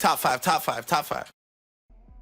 Top five, top five, top five.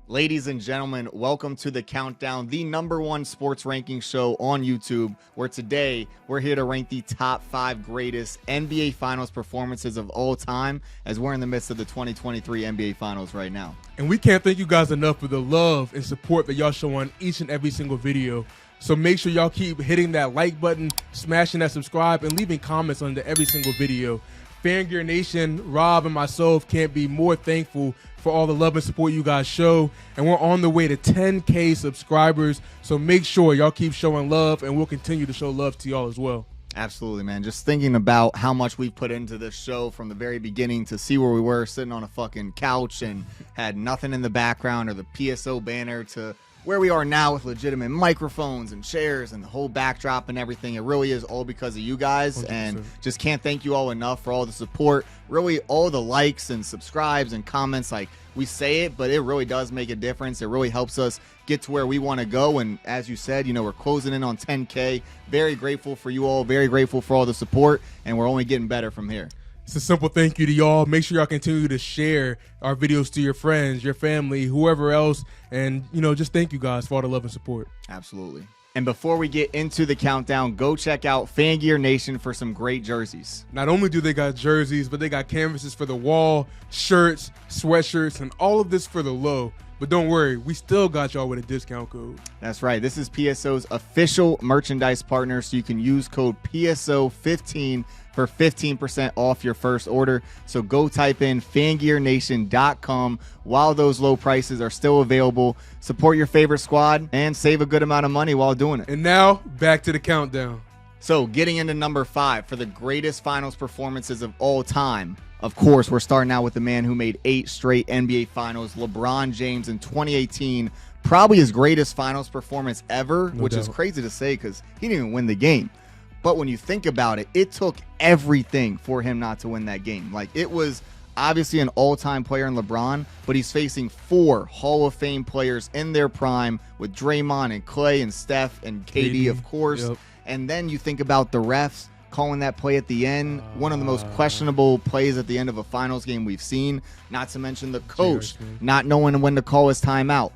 Ladies and gentlemen, welcome to The Countdown, the #1 sports ranking show on YouTube, where today we're here to rank the top 5 greatest NBA Finals performances of all time, as we're in the midst of the 2023 NBA Finals right now. And we can't thank you guys enough for the love and support that y'all show on each and every single video. So make sure y'all keep hitting that like button, smashing that subscribe, and leaving comments under every single video. Fangear Nation, Rob, and myself can't be more thankful for all the love and support you guys show. And we're on the way to 10K subscribers. So make sure y'all keep showing love, and we'll continue to show love to y'all as well. Absolutely, man. Just thinking about how much we've put into this show from the very beginning to see where we were sitting on a fucking couch and had nothing in the background or the PSO banner to where we are now with legitimate microphones and chairs and the whole backdrop and everything. It really is all because of you guys, 100%. and just can't thank you all enough for all the support. Really, all the likes and subscribes and comments. Like, we say it, but it really does make a difference. It really helps us get to where we want to go. And as you said, you know, we're closing in on 10K. Very grateful for you all. Very grateful for all the support, and we're only getting better from here. It's a simple thank you to y'all. Make sure y'all continue to share our videos to your friends, your family, whoever else. And, you know, just thank you guys for all the love and support. Absolutely. And before we get into the countdown, go check out Fangear Nation for some great jerseys. Not only do they got jerseys, but they got canvases for the wall, shirts, sweatshirts, and all of this for the low. But don't worry, we still got y'all with a discount code. That's right. This is PSO's official merchandise partner, so you can use code PSO15 for 15% off your first order. So go type in fangearnation.com while those low prices are still available. Support your favorite squad and save a good amount of money while doing it. And now, back to the countdown. So getting into number 5 for the greatest finals performances of all time. Of course, we're starting out with the man who made 8 straight NBA Finals, LeBron James in 2018. Probably his greatest finals performance ever, which is crazy to say because he didn't even win the game. But when you think about it, it took everything for him not to win that game. Like, it was obviously an all-time player in LeBron, but he's facing 4 Hall of Fame players in their prime with Draymond and Clay and Steph and KD, of course. Yep. And then you think about the refs calling that play at the end, one of the most questionable plays at the end of a finals game we've seen, not to mention the coach not knowing when to call his timeout.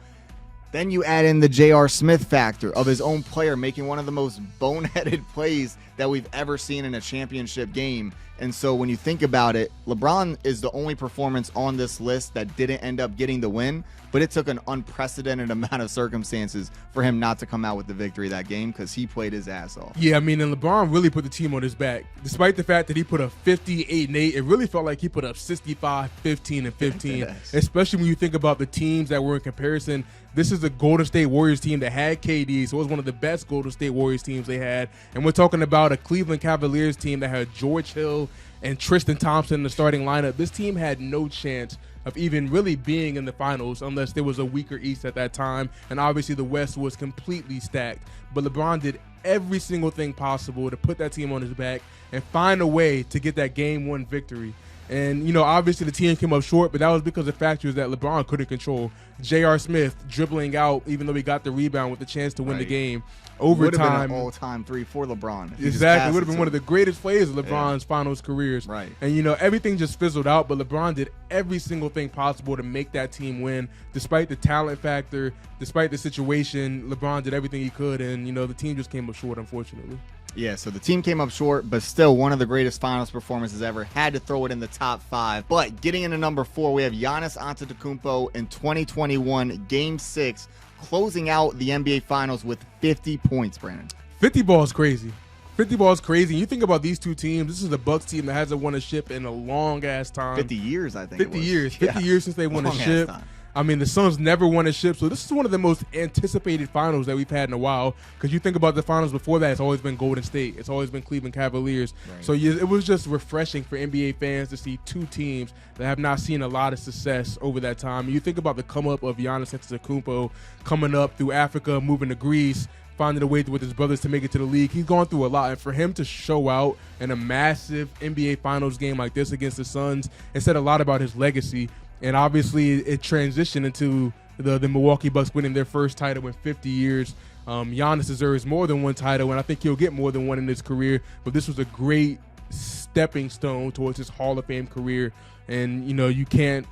Then you add in the J.R. Smith factor of his own player making one of the most boneheaded plays that we've ever seen in a championship game. And so when you think about it, LeBron is the only performance on this list that didn't end up getting the win, but it took an unprecedented amount of circumstances for him not to come out with the victory that game because he played his ass off. Yeah, I mean, and LeBron really put the team on his back. Despite the fact that he put up 58 and 8, it really felt like he put up 65, 15, and 15, especially when you think about the teams that were in comparison. This is the Golden State Warriors team that had KD, so it was one of the best Golden State Warriors teams they had. And we're talking about a Cleveland Cavaliers team that had George Hill and Tristan Thompson in the starting lineup. This team had no chance of even really being in the finals unless there was a weaker East at that time. And obviously the West was completely stacked. But LeBron did every single thing possible to put that team on his back and find a way to get that game 1 victory. And, you know, obviously the team came up short, but that was because of factors that LeBron couldn't control. J.R. Smith dribbling out, even though he got the rebound with the chance to win the game. Overtime. Would have been an all-time 3 for LeBron. Exactly. It would have been one of the greatest plays of LeBron's finals careers. Right. And, you know, everything just fizzled out, but LeBron did every single thing possible to make that team win. Despite the talent factor, despite the situation, LeBron did everything he could, and, you know, the team just came up short, unfortunately. Yeah, so the team came up short, but still one of the greatest finals performances ever. Had to throw it in the top 5. But getting into number 4, we have Giannis Antetokounmpo in 2021, Game 6, closing out the NBA Finals with 50 points, Brandon. 50 ball is crazy. 50 ball is crazy. You think about these two teams. This is the Bucks team that hasn't won a ship in a long-ass time. 50 years, I think 50 years. 50 years since they won a ship. Time. I mean, the Suns never won a ship, so this is one of the most anticipated finals that we've had in a while. Because you think about the finals before that, it's always been Golden State. It's always been Cleveland Cavaliers. Right. So it was just refreshing for NBA fans to see 2 teams that have not seen a lot of success over that time. You think about the come-up of Giannis Antetokounmpo coming up through Africa, moving to Greece, finding a way with his brothers to make it to the league. He's gone through a lot, and for him to show out in a massive NBA Finals game like this against the Suns, it said a lot about his legacy. And obviously, it transitioned into the Milwaukee Bucks winning their first title in 50 years. Giannis deserves more than one title, and I think he'll get more than one in his career. But this was a great stepping stone towards his Hall of Fame career. And, you know, you can't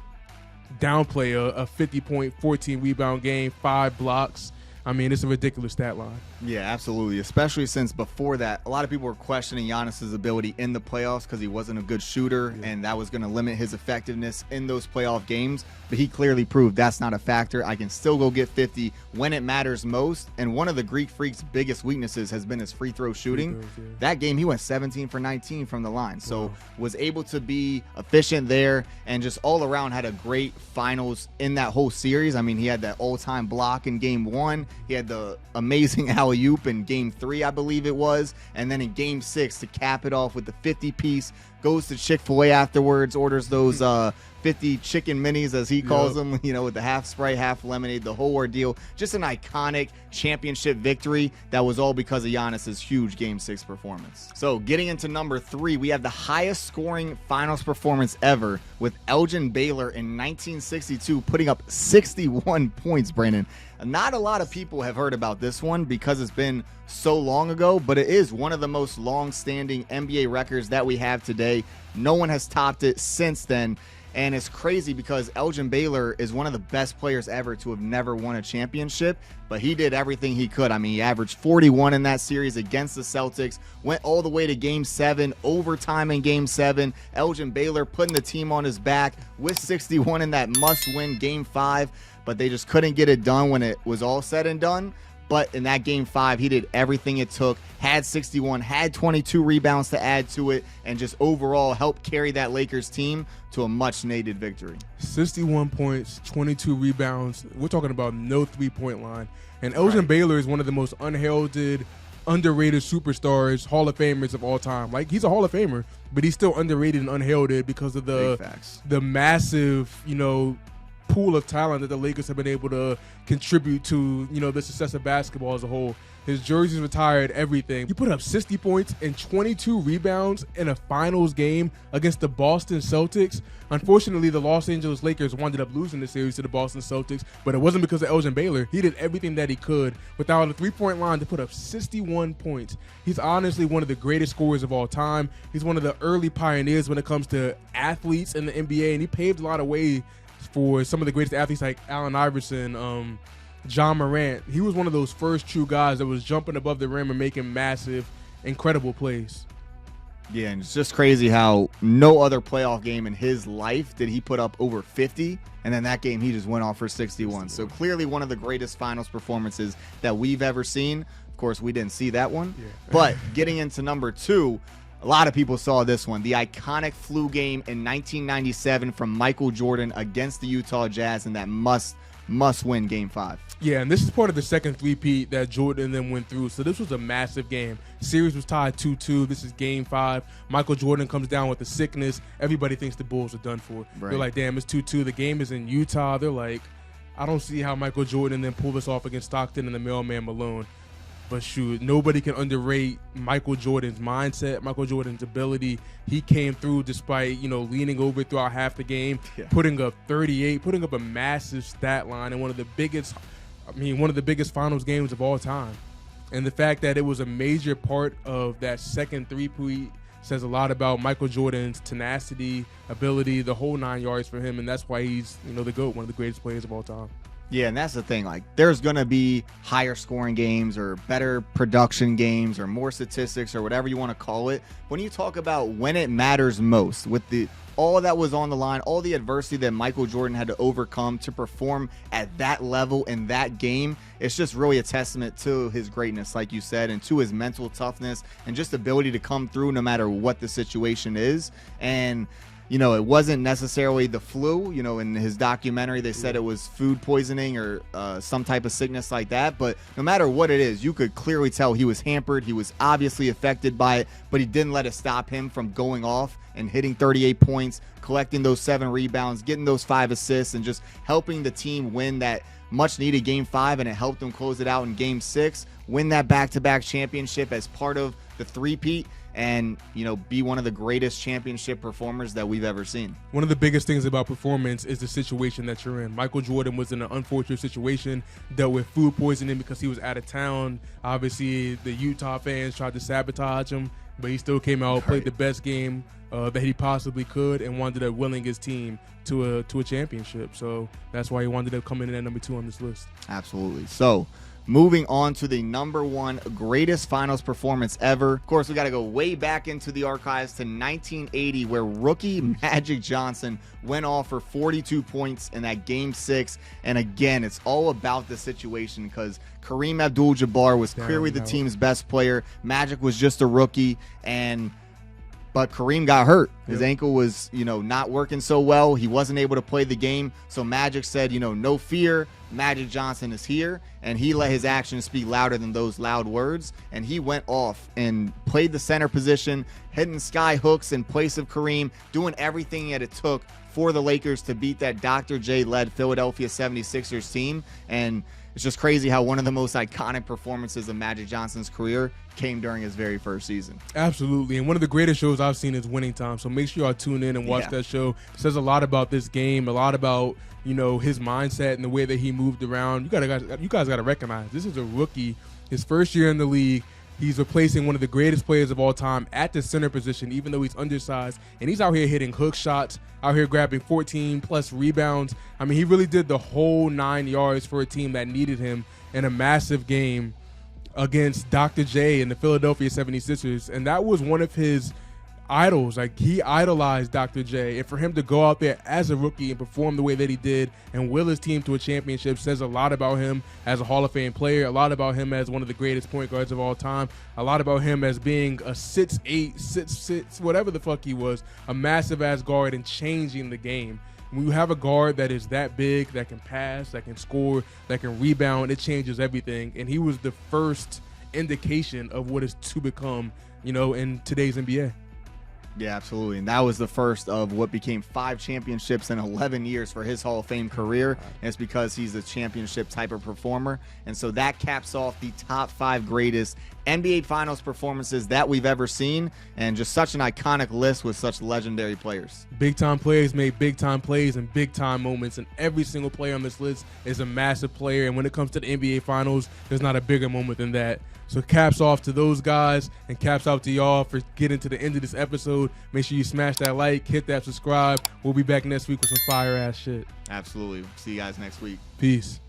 downplay a 50-point, 14-rebound game, 5 blocks. I mean, it's a ridiculous stat line. Yeah, absolutely, especially since before that, a lot of people were questioning Giannis's ability in the playoffs because he wasn't a good shooter, and that was going to limit his effectiveness in those playoff games. But he clearly proved that's not a factor. I can still go get 50 when it matters most. And one of the Greek Freak's biggest weaknesses has been his free throw shooting. That game, he went 17 for 19 from the line. So was able to be efficient there and just all around had a great finals in that whole series. I mean, he had that all-time block in game 1. He had the amazing alley-oop in game 3, I believe it was. And then in game 6 to cap it off with the 50-piece, goes to Chick-fil-A afterwards, orders those 50 chicken minis, as he calls them, you know, with the half Sprite, half lemonade, the whole ordeal. Just an iconic championship victory that was all because of Giannis's huge Game 6 performance. So getting into number 3, we have the highest scoring finals performance ever with Elgin Baylor in 1962 putting up 61 points, Brandon. Not a lot of people have heard about this one because it's been so long ago, but it is one of the most long-standing NBA records that we have today. No one has topped it since then. And it's crazy because Elgin Baylor is one of the best players ever to have never won a championship, but he did everything he could. I mean, he averaged 41 in that series against the Celtics, went all the way to Game 7, overtime in Game 7. Elgin Baylor putting the team on his back with 61 in that must-win Game 5, but they just couldn't get it done when it was all said and done. But in that Game 5, he did everything it took, had 61, had 22 rebounds to add to it, and just overall helped carry that Lakers team to a much-needed victory. 61 points, 22 rebounds. We're talking about no three-point line. And Elgin Baylor is one of the most unheralded, underrated superstars, Hall of Famers of all time. Like, he's a Hall of Famer, but he's still underrated and unheralded because of the massive, you know, pool of talent that the Lakers have been able to contribute to, you know, the success of basketball as a whole. His jersey's retired, everything. He put up 60 points and 22 rebounds in a finals game against the Boston Celtics. Unfortunately, the Los Angeles Lakers wound up losing the series to the Boston Celtics, but it wasn't because of Elgin Baylor. He did everything that he could without a three-point line to put up 61 points. He's honestly one of the greatest scorers of all time. He's one of the early pioneers when it comes to athletes in the NBA, and he paved a lot of way for some of the greatest athletes like Allen Iverson, John Morant. He was one of those first true guys that was jumping above the rim and making massive, incredible plays. Yeah, and it's just crazy how no other playoff game in his life did he put up over 50, and then that game he just went off for 61. So clearly one of the greatest finals performances that we've ever seen. Of course, we didn't see that one. Yeah. But getting into number 2, a lot of people saw this one, the iconic flu game in 1997 from Michael Jordan against the Utah Jazz in that must-win Game 5. Yeah, and this is part of the second three-peat that Jordan and them went through. So this was a massive game. Series was tied 2-2. This is Game 5. Michael Jordan comes down with a sickness. Everybody thinks the Bulls are done for. Right. They're like, damn, it's 2-2. The game is in Utah. They're like, I don't see how Michael Jordan then pull this off against Stockton and the mailman Malone. But shoot, nobody can underrate Michael Jordan's mindset, Michael Jordan's ability. He came through despite, you know, leaning over throughout half the game, putting up 38, putting up a massive stat line in one of the biggest finals games of all time. And the fact that it was a major part of that second three-peat says a lot about Michael Jordan's tenacity, ability, the whole 9 yards for him, and that's why he's, you know, the GOAT, one of the greatest players of all time. Yeah, and that's the thing. Like, there's going to be higher scoring games or better production games or more statistics or whatever you want to call it. When you talk about when it matters most, with all that was on the line, all the adversity that Michael Jordan had to overcome to perform at that level in that game, it's just really a testament to his greatness, like you said, and to his mental toughness and just ability to come through no matter what the situation is. And you know, it wasn't necessarily the flu. You know, in his documentary, they said it was food poisoning or some type of sickness like that. But no matter what it is, you could clearly tell he was hampered. He was obviously affected by it, but he didn't let it stop him from going off and hitting 38 points, collecting those 7 rebounds, getting those 5 assists, and just helping the team win that much-needed Game 5, and it helped them close it out in Game 6, win that back-to-back championship as part of the three-peat, and, you know, be one of the greatest championship performers that we've ever seen. One of the biggest things about performance is the situation that you're in. Michael Jordan was in an unfortunate situation, dealt with food poisoning because he was out of town. Obviously, the Utah fans tried to sabotage him, but he still came out, played the best game that he possibly could, and wound up willing his team to a championship. So that's why he wanted to come in at number 2 on this list. Absolutely. So moving on to the number 1 greatest finals performance ever. Of course, we got to go way back into the archives to 1980, where rookie Magic Johnson went off for 42 points in that Game 6. And again, it's all about the situation because Kareem Abdul-Jabbar was clearly the team's best player. Magic was just a rookie, but Kareem got hurt. His ankle was, not working so well. He wasn't able to play the game. So Magic said, no fear. Magic Johnson is here. And he let his actions speak louder than those loud words. And he went off and played the center position, hitting sky hooks in place of Kareem, doing everything that it took for the Lakers to beat that Dr. J-led Philadelphia 76ers team. And it's just crazy how one of the most iconic performances of Magic Johnson's career came during his very first season. Absolutely. And one of the greatest shows I've seen is Winning Time. So make sure y'all tune in and watch that show. It says a lot about this game, a lot about, his mindset and the way that he moved around. You guys got to recognize this is a rookie, his first year in the league. He's replacing one of the greatest players of all time at the center position, even though he's undersized. And he's out here hitting hook shots, out here grabbing 14-plus rebounds. I mean, he really did the whole 9 yards for a team that needed him in a massive game against Dr. J and the Philadelphia 76ers. And that was one of his idols. Like, he idolized Dr. J. And for him to go out there as a rookie and perform the way that he did and will his team to a championship says a lot about him as a Hall of Fame player, a lot about him as one of the greatest point guards of all time, a lot about him as being a 6'8", 6'6", whatever the fuck he was, a massive-ass guard and changing the game. When you have a guard that is that big, that can pass, that can score, that can rebound, it changes everything. And he was the first indication of what is to become, in today's NBA. Yeah, absolutely. And that was the first of what became 5 championships in 11 years for his Hall of Fame career. And it's because he's a championship type of performer. And so that caps off the top 5 greatest NBA Finals performances that we've ever seen. And just such an iconic list with such legendary players. Big-time players make big-time plays and big-time moments. And every single player on this list is a massive player. And when it comes to the NBA Finals, there's not a bigger moment than that. So caps off to those guys and caps out to y'all for getting to the end of this episode. Make sure you smash that like, hit that subscribe. We'll be back next week with some fire-ass shit. Absolutely. See you guys next week. Peace.